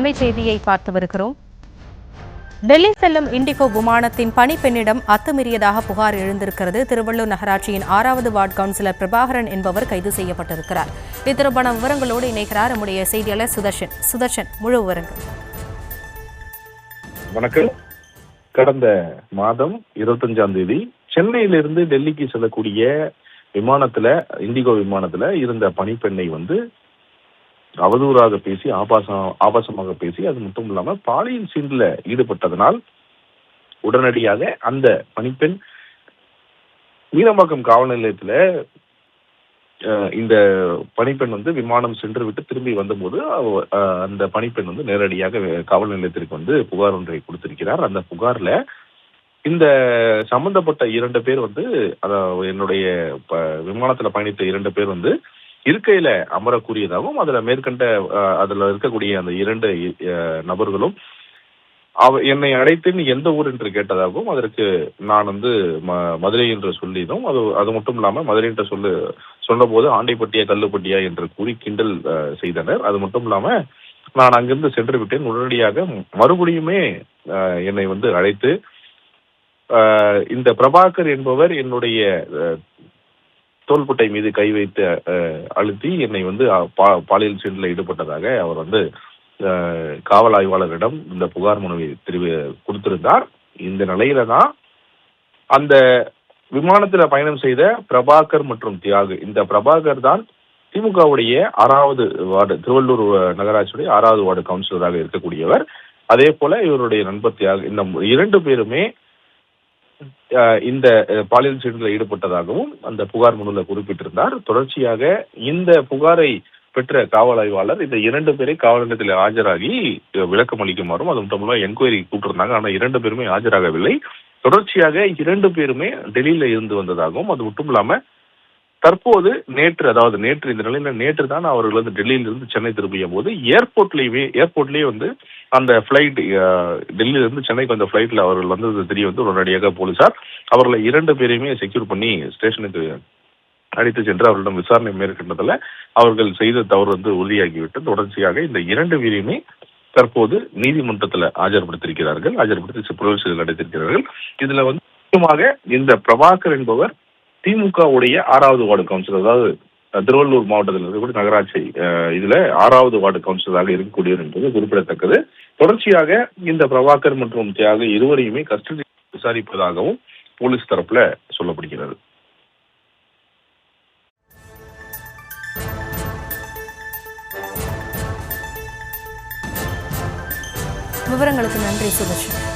அண்மை செய்தியை பார்த்து வருகிறோம். டெல்லி செல்லும் இண்டிகோ விமானத்தின் பணிப்பெண்ணிடம் அத்துமீறியதாக புகார் எழுந்திருக்கிறது. திருவள்ளூர் நகராட்சியின் 6வது வார்டு கவுன்சிலர் பிரபாகரன் என்பவர் கைது செய்யப்பட்டிருக்கிறார். இது தொடர்பான விவரங்களோடு இணைக்கிறார் நம்முடைய செய்தியாளர் சுதர்ஷன். சுதர்ஷன், முழு விவரங்கள். வணக்கம். கடந்த மாதம் 25ஆம் தேதி சென்னையிலிருந்து டெல்லிக்கு செல்லக்கூடிய விமானத்துல, இண்டிகோ விமானத்துல இருந்த பணிப்பெண்ணை அவதூறாக பேசி, ஆபாசமாக பேசி, அது மட்டும் இல்லாம பாலியல் சீண்டில் ஈடுபட்டதனால் உடனடியாக அந்த பணிப்பெண் மீனம்பாக்கம் காவல் நிலையத்துல இந்த பணிப்பெண் விமானம் சென்று விட்டு திரும்பி வந்தபோது அந்த பணிப்பெண் நேரடியாக காவல் நிலையத்திற்கு புகார் ஒன்றை கொடுத்திருக்கிறார். அந்த புகார்ல இந்த சம்பந்தப்பட்ட 2 பேர் என்னுடைய விமானத்துல பயணித்த 2 பேர் இருக்கையில அமரக்கூடியதாகவும், அதுல இருக்கக்கூடிய அந்த 2 நபர்களும் என்னை அழைத்து எந்த ஊர் என்று கேட்டதாகவும், அதற்கு நான் மதுரை என்று சொல்லினோம். அது மட்டும் இல்லாம மதுரை என்று சொன்னபோது ஆண்டைப்பட்டியா கல்லுப்பட்டியா என்று கூறி கிண்டல் செய்தனர். அது மட்டும் இல்லாம நான் அங்கிருந்து சென்று விட்டேன். உடனடியாக மறுபடியுமே என்னை அழைத்து இந்த பிரபாகர் என்பவர் என்னுடைய தோள்பட்டை மீது கை வைத்து அழுத்தி என்னை பாலியல் சீண்டில் ஈடுபட்டதாக அவர் காவல் ஆய்வாளரிடம் இந்த புகார் மனுவை கொடுத்திருந்தார். இந்த நிலையில தான் அந்த விமானத்தில் பயணம் செய்த பிரபாகர் மற்றும் தியாகு, இந்த பிரபாகர் தான் திமுகவுடைய 6வது வார்டு, திருவள்ளூர் நகராட்சியுடைய 6வது வார்டு கவுன்சிலராக இருக்கக்கூடியவர். அதே போல இவருடைய நண்பர் தியாகு, இந்த 2 பேருமே இந்த பாலியல் சீண்டில் ஈடுபட்டதாகவும் அந்த புகார் மனுவில் குறிப்பிட்டிருந்தார். தொடர்ச்சியாக இந்த புகாரை பெற்ற காவல் ஆய்வாளர் இந்த 2 பேரை காவல் நிலையத்தில் ஆஜராகி விளக்கம் அளிக்குமாறும், அது மட்டும் என்கொயரி கூப்பிட்டிருந்தாங்க. ஆனால் 2 பேருமே ஆஜராகவில்லை. தொடர்ச்சியாக 2 பேருமே டெல்லியில இருந்து வந்ததாகவும், அது மட்டும் இல்லாம தற்போது நேற்று இந்த நிலையில நேற்று தான் அவர்கள் டெல்லியிலிருந்து சென்னை திரும்பிய போது ஏர்போர்ட்லயே அந்த பிளைட் டெல்லியிலிருந்து சென்னைக்கு வந்த பிளைட்ல அவர்கள் தெரிய உடனடியாக போலீசார் அவர்களை 2 பேரையுமே செக்யூர் பண்ணி ஸ்டேஷனுக்கு அழைத்து சென்று அவர்களிடம் விசாரணை மேற்கொண்டதில் அவர்கள் செய்த தவறு உறுதியாகிவிட்டு தொடர்ச்சியாக இந்த 2 பேரையுமே தற்போது நீதிமன்றத்தில் ஆஜர்படுத்தி புலவர்கள் நடத்தியிருக்கிறார்கள். இதுல முக்கியமாக இந்த பிரபாகர் என்பவர் திமுகவுடைய 6வது வார்டு கவுன்சிலர், அதாவது திருவள்ளூர் மாவட்டத்தில் இருக்கக்கூடிய நகராட்சி இதுல 6வது வார்டு கவுன்சிலராக இருக்கக்கூடியவர் என்பது குறிப்பிடத்தக்கது. தொடர்ச்சியாக இந்த பிரபாகர் மற்றும் தியாக இருவரையுமே கஸ்டடி விசாரிப்பதாகவும் போலீஸ் தரப்புல சொல்லப்படுகிறது. விவரங்களுக்கு நன்றி சுதர்ஷன்.